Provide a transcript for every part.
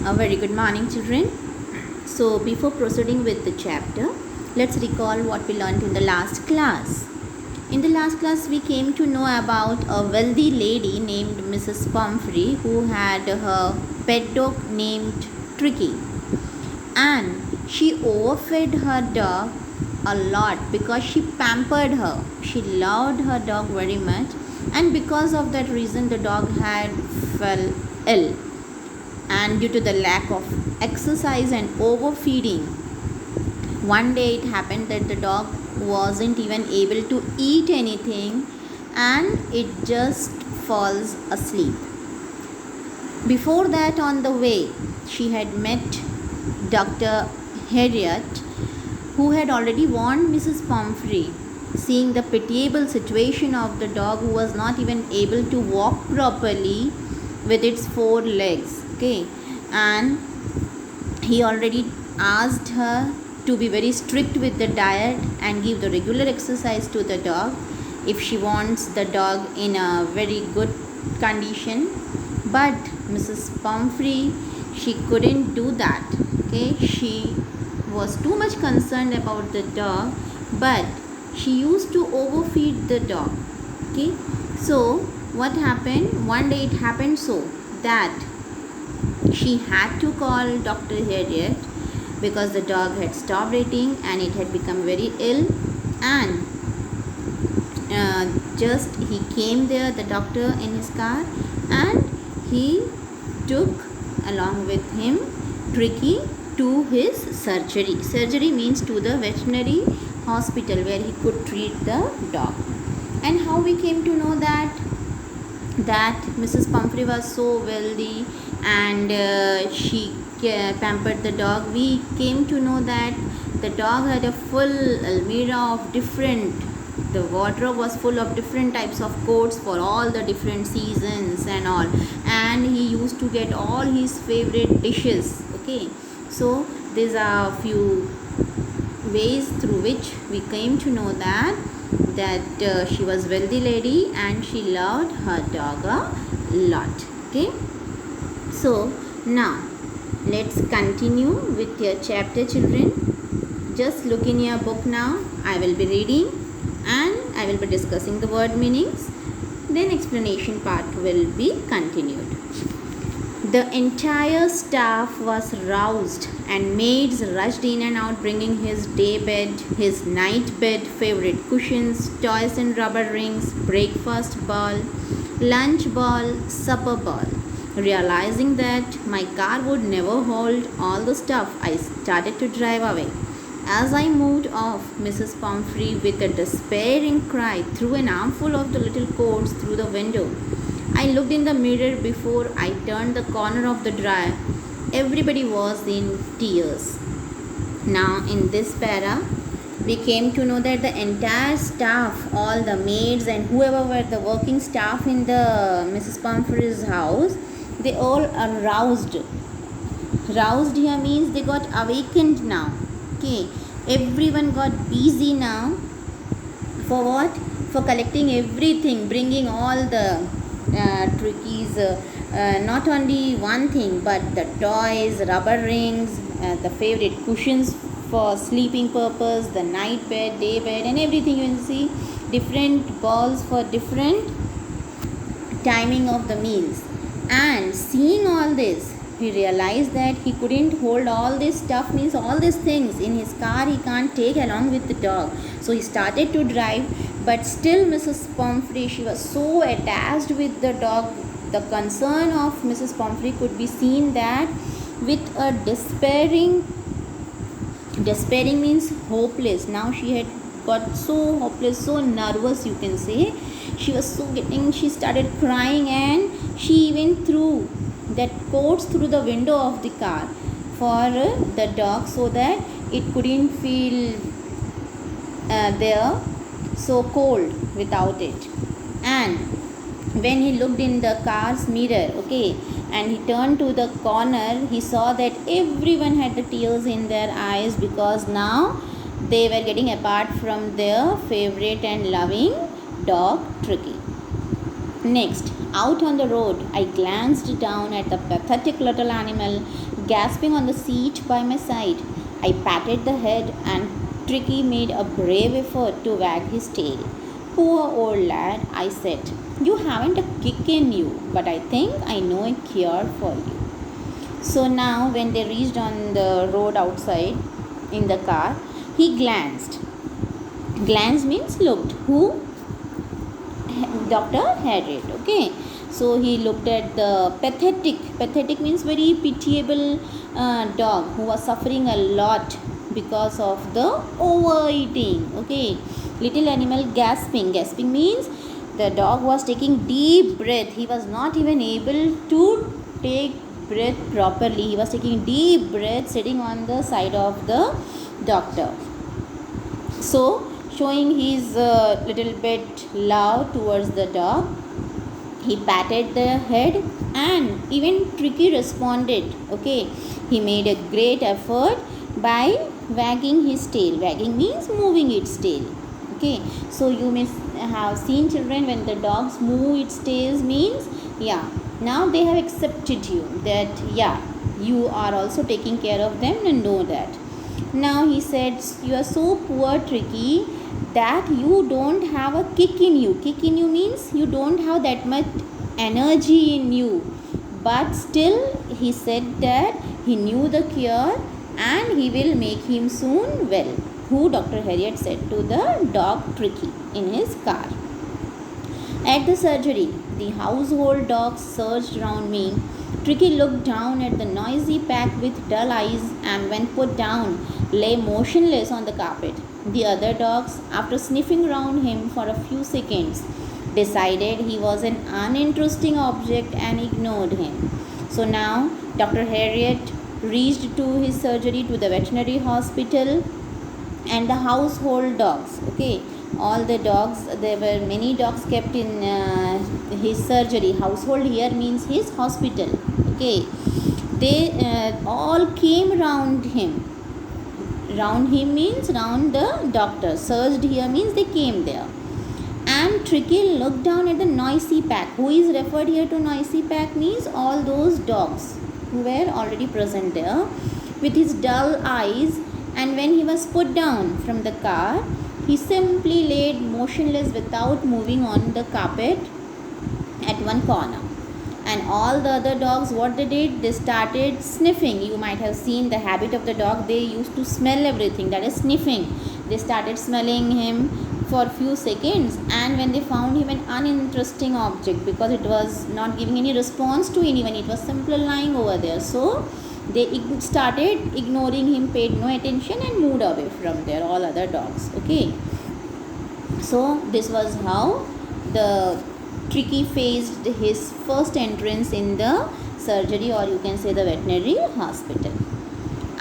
A very good morning, children. So, before proceeding with the chapter, let's recall what we learned in the last class. In the last class, we came to know about a wealthy lady named Mrs. Pumphrey who had her pet dog named Tricky, and she overfed her dog a lot because she pampered her. She loved her dog very much, and because of that reason, the dog had fell ill, and due to the lack of exercise and overfeeding, one day it happened that the dog wasn't even able to eat anything and it just falls asleep. Before that, on the way, she had met Dr. Harriet, who had already warned Mrs. Pumphrey, seeing the pitiable situation of the dog who was not even able to walk properly with its four legs. Okay, and he already asked her to be very strict with the diet and give the regular exercise to the dog if she wants the dog in a very good condition. But Mrs. Pumphrey, she couldn't do that. Okay, she was too much concerned about the dog, but she used to overfeed the dog. Okay, so what happened? One day it happened so that she had to call Dr. Harriet because the dog had stopped eating and it had become very ill, and just he came there, the doctor, in his car, and he took along with him Tricky to his surgery. Surgery means to the veterinary hospital where he could treat the dog. And how we came to know that Mrs. Pumphrey was so wealthy and she pampered the dog. We came to know that the dog had a full almirah of different, the wardrobe was full of different types of coats for all the different seasons and all, and he used to get all his favorite dishes. Okay, so these are a few ways through which we came to know that she was wealthy lady and she loved her dog a lot. Okay, so now let's continue with your chapter, children. Just look in your book now. I will be reading and I will be discussing the word meanings, then explanation part will be continued. The entire staff was roused and maids rushed in and out bringing his day bed, his night bed, favorite cushions, toys and rubber rings, breakfast ball, lunch ball, supper ball. Realizing that my car would never hold all the stuff, I started to drive away. As I moved off, Mrs. Pumphrey, with a despairing cry, threw an armful of the little coats through the window. I looked in the mirror before I turned the corner of the drive. Everybody was in tears. Now, in this para, we came to know that the entire staff, all the maids and whoever were the working staff in the Mrs. Pumphrey's house, they all are roused. Roused here means they got awakened now. Okay, everyone got busy now. For what? For collecting everything, bringing all the Trickies, not only one thing but the toys, rubber rings, the favorite cushions for sleeping purpose, the night bed, day bed, and everything. You will see different balls for different timing of the meals. And seeing all this, he realized that he couldn't hold all this stuff, means all these things in his car he can't take along with the dog. So he started to drive, but still Mrs. Pumphrey, she was so attached with the dog. The concern of Mrs. Pumphrey could be seen that with a despairing means hopeless. Now she had got so hopeless, so nervous, you can say. She was so she started crying, and she even threw that coats through the window of the car for the dog so that it couldn't feel there so cold without it. And when he looked in the car's mirror, okay, and he turned to the corner, he saw that everyone had the tears in their eyes because now they were getting apart from their favorite and loving dog Tricky. Next, Out on the road, I glanced down at the pathetic little animal gasping on the seat by my side. I patted the head, and Tricky made a brave effort to wag his tail. Poor old lad, I said. You haven't a kick in you, but I think I know a cure for you. So now, when they reached on the road outside in the car, he glanced. Glance means looked. Who? Dr. Harriet. Okay. So he looked at the pathetic means very pitiable dog who was suffering a lot because of the overeating. Okay. Little animal gasping. Gasping means the dog was taking deep breath. He was not even able to take breath properly. He was taking deep breath sitting on the side of the doctor. So showing his little bit love towards the dog, he patted the head, and even Tricky responded. Okay, he made a great effort by wagging his tail. Wagging means moving its tail. Okay, so you may have seen children when the dogs move its tails means now they have accepted you that you are also taking care of them and know that. Now he said, you are so poor, Tricky, that you don't have a kick in you. Kick in you means you don't have that much energy in you. But still, he said that he knew the cure and he will make him soon well. Who? Dr. Harriet said to the dog Tricky in his car. At the surgery, the household dogs surged round me. Tricky looked down at the noisy pack with dull eyes and, when put down, lay motionless on the carpet. The other dogs, after sniffing round him for a few seconds, decided he was an uninteresting object and ignored him. So now Dr. Harriet reached to his surgery to the veterinary hospital, and the household dogs, okay, all the dogs, there were many dogs kept in his surgery. Household here means his hospital. Okay, they all came round him. Round him means round the doctor. Surged here means they came there. And Tricky looked down at the noisy pack. Who is referred here to noisy pack means all those dogs who were already present there with his dull eyes. And when he was put down from the car, he simply laid motionless without moving on the carpet at one corner. And all the other dogs, what they did, they started sniffing. You might have seen the habit of the dog. They used to smell everything, that is sniffing. They started smelling him for a few seconds, and when they found him an uninteresting object, because it was not giving any response to anyone, it was simply lying over there, so they started ignoring him, paid no attention and moved away from there, all other dogs. Okay, so this was how the Tricky faced his first entrance in the surgery, or you can say the veterinary hospital.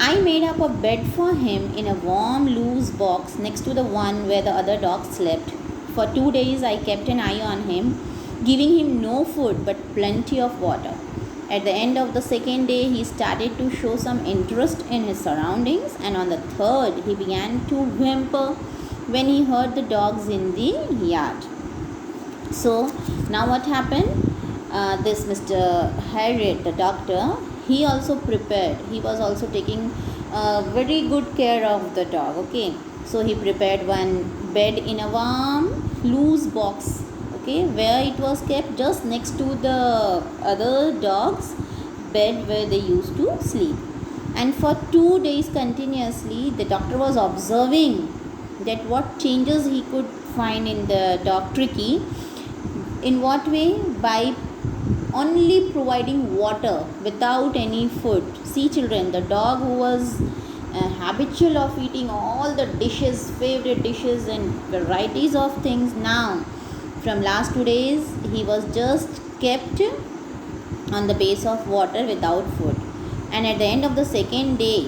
I made up a bed for him in a warm, loose box next to the one where the other dogs slept. For 2 days I kept an eye on him, giving him no food but plenty of water. At the end of the second day, he started to show some interest in his surroundings, and on the third, he began to whimper when he heard the dogs in the yard. So, now what happened? This Mr. Harriet, the doctor, he also prepared. He was also taking very good care of the dog. Okay, so he prepared one bed in a warm, loose box. Okay, where it was kept just next to the other dog's bed where they used to sleep. And for 2 days continuously, the doctor was observing that what changes he could find in the dog Tricky. In what way? By only providing water without any food. See children, the dog who was habitual of eating all the dishes, favorite dishes and varieties of things, now from last 2 days he was just kept on the base of water without food. And at the end of the second day,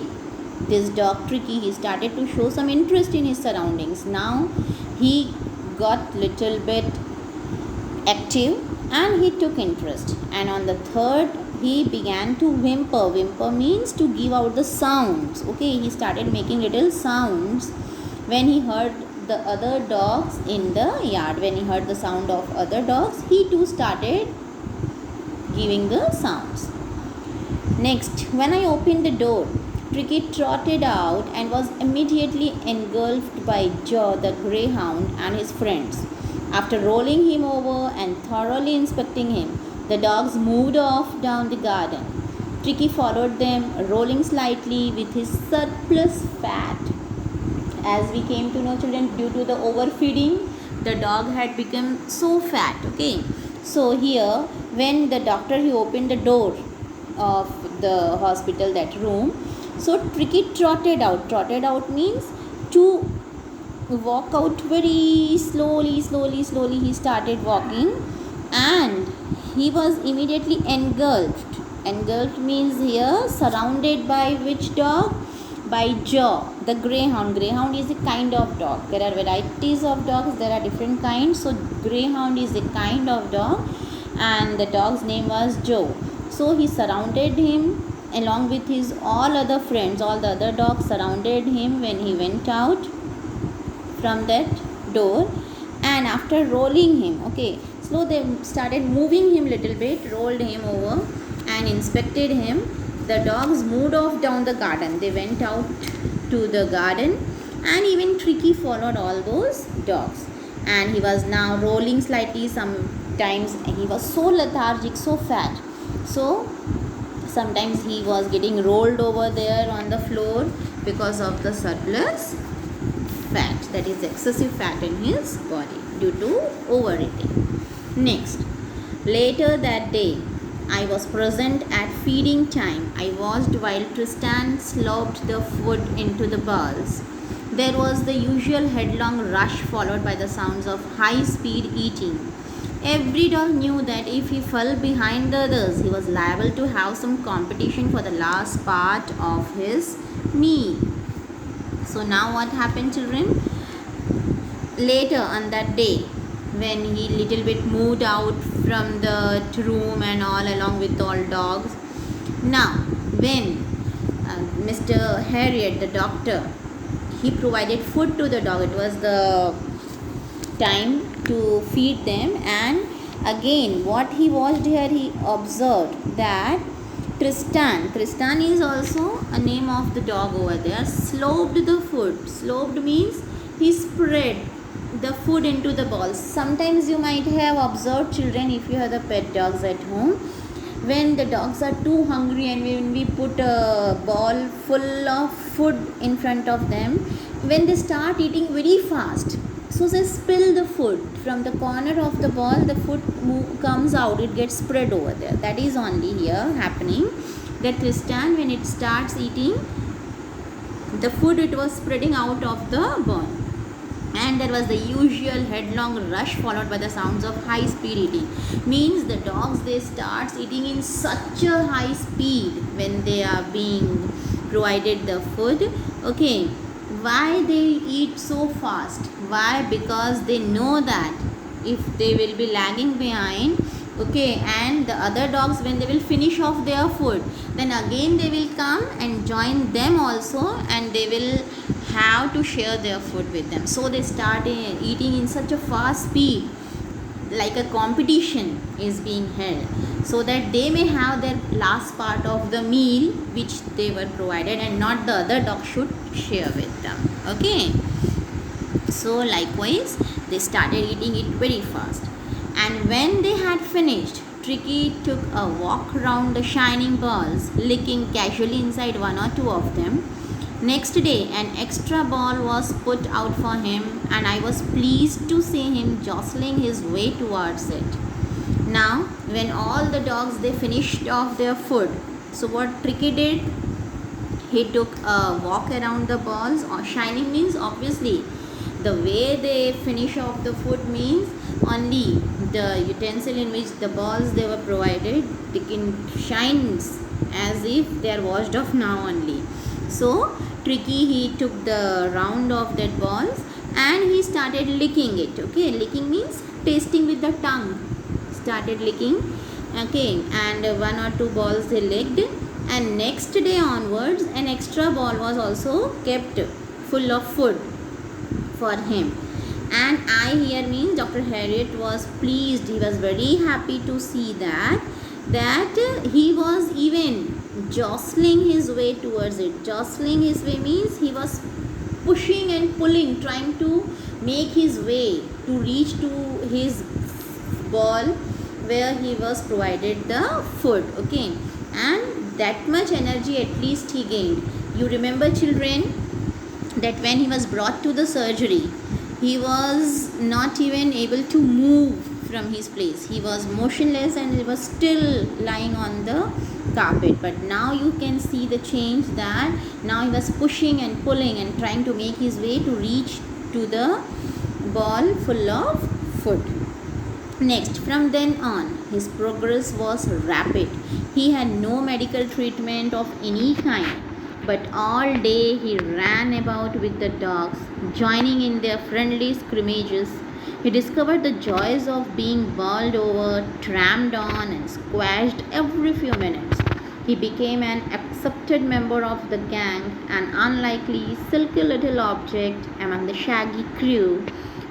this dog Tricky, he started to show some interest in his surroundings. Now he got little bit active and he took interest, and on the third he began to whimper. Whimper means to give out the sounds. Okay, he started making little sounds when he heard the other dogs in the yard. When he heard the sound of other dogs, he too started giving the sounds. Next, when I opened the door, Tricky trotted out and was immediately engulfed by Joe the greyhound and his friends. After rolling him over and thoroughly inspecting him, the dogs moved off down the garden. Tricky followed them, rolling slightly with his surplus fat. As we came to know, children, due to the overfeeding, the dog had become so fat. Okay, so here when the doctor he opened the door of the hospital, that room, so Tricky trotted out. Trotted out means to walk out very slowly. He started walking, and he was immediately engulfed. Engulfed means here surrounded by which dog? By Joe, the greyhound. Greyhound is a kind of dog. There are varieties of dogs. There are different kinds. So greyhound is a kind of dog, and the dog's name was Joe. So he surrounded him along with his all other friends. All the other dogs surrounded him when he went out from that door, and after rolling him, okay, so they started moving him little bit, rolled him over and inspected him. The dogs moved off down the garden. They went out to the garden, and even Tricky followed all those dogs, and he was now rolling slightly. Sometimes he was so lethargic, so fat, so sometimes he was getting rolled over there on the floor because of the surplus fat, that is excessive fat in his body due to overeating. Next, later that day, I was present at feeding time. I watched while Tristan slopped the food into the bowls. There was the usual headlong rush followed by the sounds of high-speed eating. Every dog knew that if he fell behind the others, he was liable to have some competition for the last part of his meal. So now what happened, children? Later on that day, when he little bit moved out from the room and all along with all dogs. Now, when Mr. Harriet, the doctor, he provided food to the dog. It was the time to feed them, and again what he watched here, he observed that Tristan is also a name of the dog over there, sloped the food. Sloped means he spread the food into the balls. Sometimes you might have observed, children, if you have the pet dogs at home, when the dogs are too hungry and when we put a ball full of food in front of them, when they start eating very fast, so they spill the food from the corner of the ball. The food comes out, it gets spread over there. That is only here happening, that Tristan, when it starts eating the food, it was spreading out of the ball, and there was the usual headlong rush followed by the sounds of high speed eating. Means the dogs, they start eating in such a high speed when they are being provided the food. Okay, why they eat so fast? Why? Because they know that if they will be lagging behind, okay, and the other dogs, when they will finish off their food, then again they will come and join them also, and they will have to share their food with them. So they start eating in such a fast speed, like a competition is being held, so that they may have their last part of the meal which they were provided, and not the other dog should share with them. Okay, so likewise they started eating it very fast, and when they had finished, Tricky took a walk round the shining balls, licking casually inside one or two of them. Next day, an extra ball was put out for him, and I was pleased to see him jostling his way towards it. Now, when all the dogs, they finished off their food, so what Tricky did, he took a walk around the balls. Or shining means obviously the way they finish off the food means only the utensil in which the balls they were provided, it shines as if they are washed off now only. So Tricky, he took the round of that balls and he started licking it. Okay, licking means tasting with the tongue. Started licking. Okay, and one or two balls he licked, and next day onwards an extra ball was also kept full of food for him. And I here means Dr. Harriet was pleased. He was very happy to see that that he was even jostling his way towards it. Jostling his way means he was pushing and pulling, trying to make his way to reach to his ball where he was provided the food. Okay, and that much energy at least he gained. You remember, children, that when he was brought to the surgery, he was not even able to move from his place. He was motionless and he was still lying on the carpet. But now you can see the change, that now he was pushing and pulling and trying to make his way to reach to the ball full of food. Next, from then on, his progress was rapid. He had no medical treatment of any kind, but all day he ran about with the dogs, joining in their friendly scrimmages. He discovered the joys of being bowled over, trampled on, and squashed every few minutes. He became an accepted member of the gang, an unlikely, silky little object among the shaggy crew,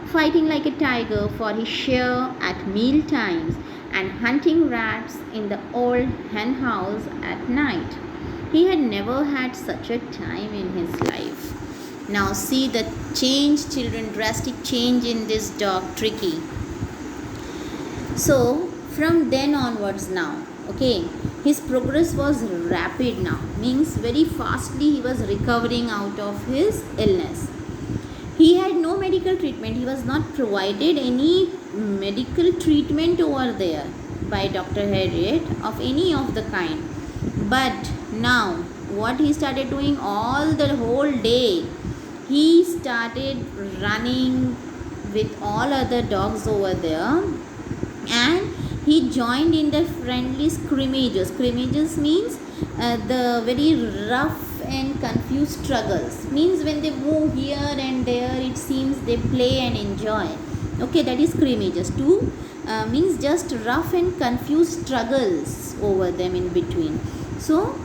fighting like a tiger for his share at meal times and hunting rats in the old hen house at night. He had never had such a time in his life. Now see the change, children, drastic change in this dog, Tricky. So from then onwards now, okay, his progress was rapid now, means very fastly he was recovering out of his illness. He had no medical treatment. He was not provided any medical treatment over there by Dr. Harriet of any of the kind. But now, what he started doing all the whole day, he started running with all other dogs over there, and he joined in the friendly scrimmages. Scrimmages means the very rough and confused struggles, means when they move here and there, it seems they play and enjoy. Okay, that is scrimmages. Two means just rough and confused struggles over them in between. So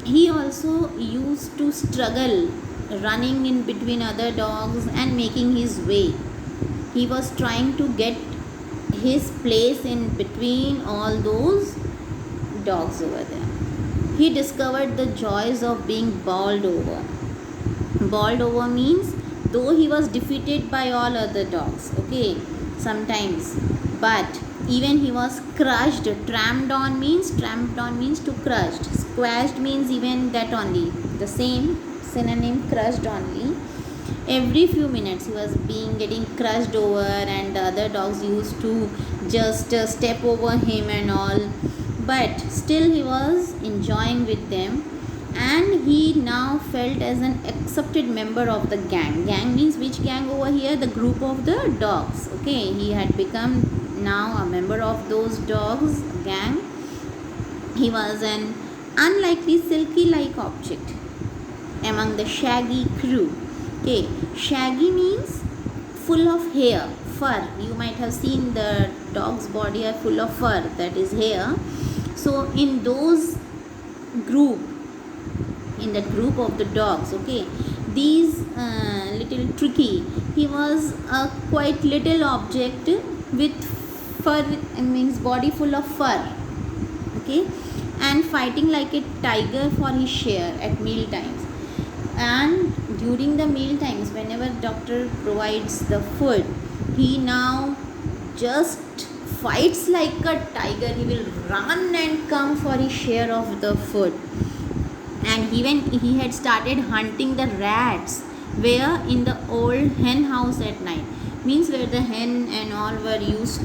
he also used to struggle, running in between other dogs and making his way. He was trying to get his place in between all those dogs over there. He discovered the joys of being bowled over. Bowled over means though he was defeated by all other dogs, okay, sometimes, but even he was crushed. Trampled on means to crushed. Squashed means even that only, the same synonym, crushed only. Every few minutes he was getting crushed over, and the other dogs used to just step over him and all, but still he was enjoying with them, and he now felt as an accepted member of the gang. Gang means which gang over here? The group of the dogs. Okay, he had become now a member of those dogs gang. He was an unlikely silky like object among the shaggy crew. Okay, shaggy means full of hair, fur. You might have seen the dog's body are full of fur, that is hair. So in those group, in that group of the dogs, okay, these little Tricky, he was a quite little object with fur, means body full of fur, okay, and fighting like a tiger for his share at meal times. And during the meal times, whenever doctor provides the food, he now just fights like a tiger. He will run and come for his share of the food. And even he had started hunting the rats, where in the old hen house at night, means where the hen and all were used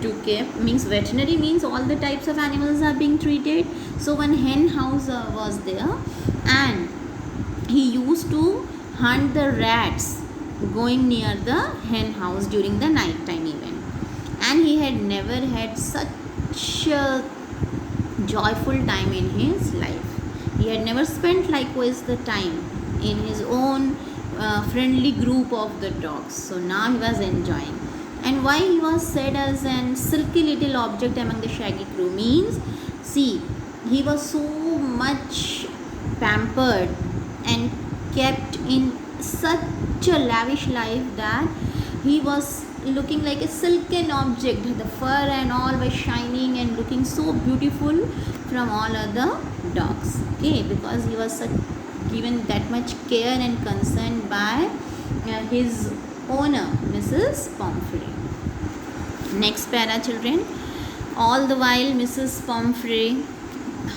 to keep, means veterinary means all the types of animals are being treated. So one hen house was there, and he used to hunt the rats going near the hen house during the night time even. And he had never had such a joyful time in his life. He had never spent likewise the time in his own friendly group of the dogs. So now he was enjoying. And why he was said as an silky little object among the shaggy crew means, see, he was so much pampered and kept in such a lavish life that he was looking like a silken object. The fur and all were shining and looking so beautiful from all other dogs. Okay, because he was given that much care and concern by his owner, Mrs. Pomfrey. Next para, children. All the while, Mrs. Pomfrey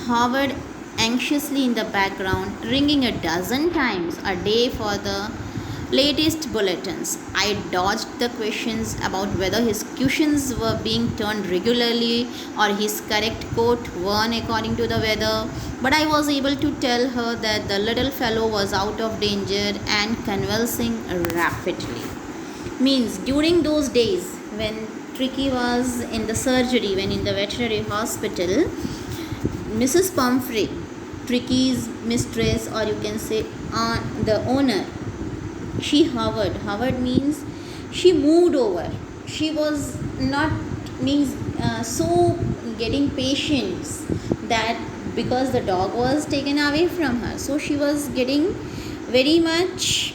hovered anxiously in the background, ringing a dozen times a day for the latest bulletins. I dodged the questions about whether his cushions were being turned regularly or his correct coat worn according to the weather, but I was able to tell her that the little fellow was out of danger and convulsing rapidly. Means during those days when Tricky was in the surgery, when in the veterinary hospital, Mrs. Pomfrey, Tricky's mistress, or you can say the owner, she hovered. Hovered means she moved over. She was not means so getting patience that because the dog was taken away from her, so she was getting very much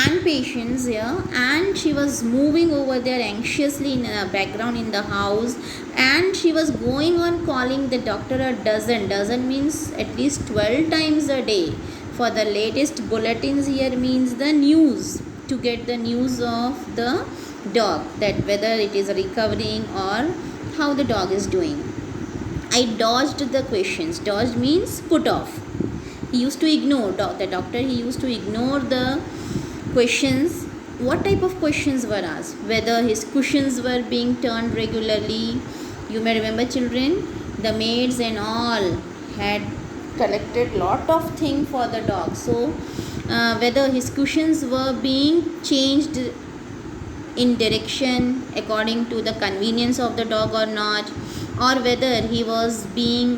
impatience here, and she was moving over there anxiously in the background in the house, and she was going on calling the doctor a dozen means at least 12 times a day for the latest bulletins. Here means the news, to get the news of the dog, that whether it is recovering or how the dog is doing. I dodged the questions. Dodged means put off. He used to ignore, the doctor, he used to ignore the questions. What type of questions were asked? Whether his cushions were being turned regularly. You may remember, children, the maids and all had collected lot of things for the dog. So whether his cushions were being changed in direction according to the convenience of the dog or not, or whether he was being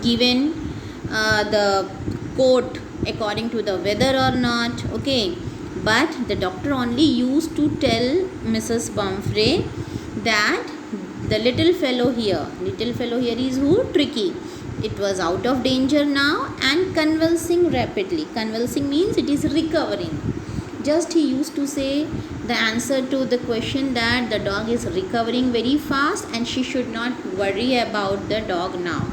given the coat according to the weather or not. Okay, but the doctor only used to tell Mrs. Pomfrey that the little fellow here is who? Tricky. It was out of danger now and convulsing rapidly. Convulsing means it is recovering. Just he used to say the answer to the question that the dog is recovering very fast and she should not worry about the dog now.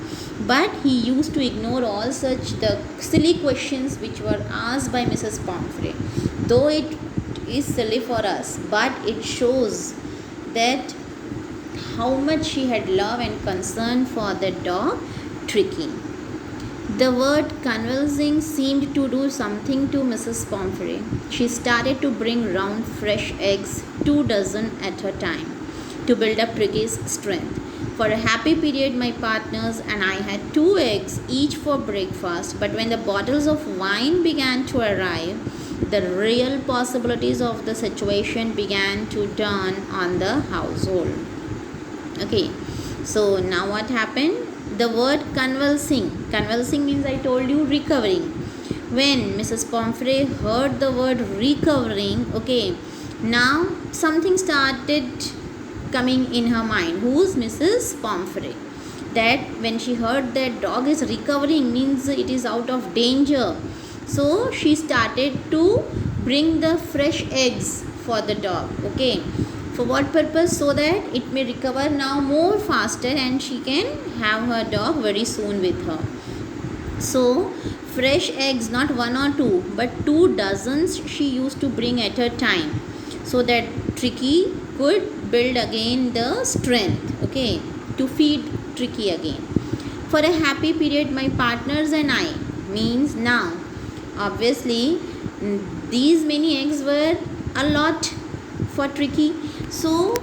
But he used to ignore all such the silly questions which were asked by Mrs. Pomfrey. Though it is silly for us, but it shows that how much she had love and concern for the dog Tricky. The word convulsing seemed to do something to Mrs. Pomfrey. She started to bring round fresh eggs, 2 dozen at a time, to build up Tricky's strength. For a happy period, my partners and I had 2 eggs each for breakfast, but when the bottles of wine began to arrive, the real possibilities of the situation began to dawn on the household. Okay, so now what happened? The word convulsing means, I told you, recovering. When Mrs. Pomfrey heard the word recovering, okay, now something started coming in her mind. Who's Mrs. Pomfrey? That when she heard that dog is recovering means it is out of danger. So she started to bring the fresh eggs for the dog. Okay, for what purpose? So that it may recover now more faster and she can have her dog very soon with her. So fresh eggs, not 1 or 2 but 2 dozens she used to bring at a time, so that Tricky could build again the strength, okay, to feed Tricky again. For a happy period, my partners and I, means now obviously these many eggs were a lot for Tricky. So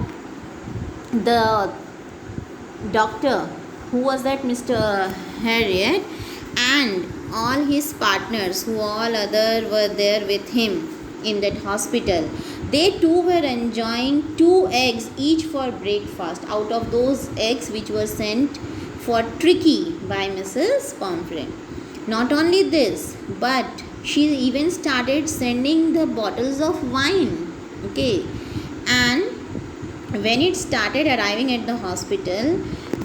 the doctor, who was that, Mr. Harriet, and all his partners who all other were there with him in that hospital, they too were enjoying 2 eggs each for breakfast out of those eggs which were sent for Tricky by Mrs. Pomfrey. Not only this, but she even started sending the bottles of wine. Okay, and when it started arriving at the hospital,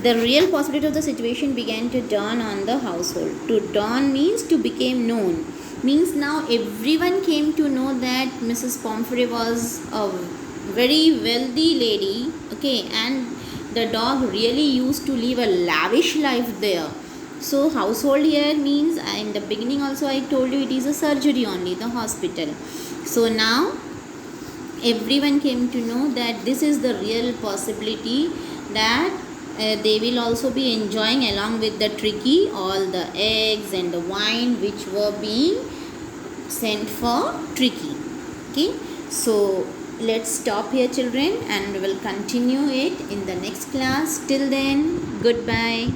the real possibility of the situation began to dawn on the household. To dawn means to become known. Means now everyone came to know that Mrs. Pomfrey was very wealthy lady, okay, and the dog really used to live a lavish life there. So household here means, in the beginning also I told you, it is a surgery only, the hospital. So now everyone came to know that this is the real possibility, that they will also be enjoying along with the Tricky all the eggs and the wine which were being sent for Tricky. Okay, so let's stop here, children, and we will continue it in the next class. Till then, goodbye.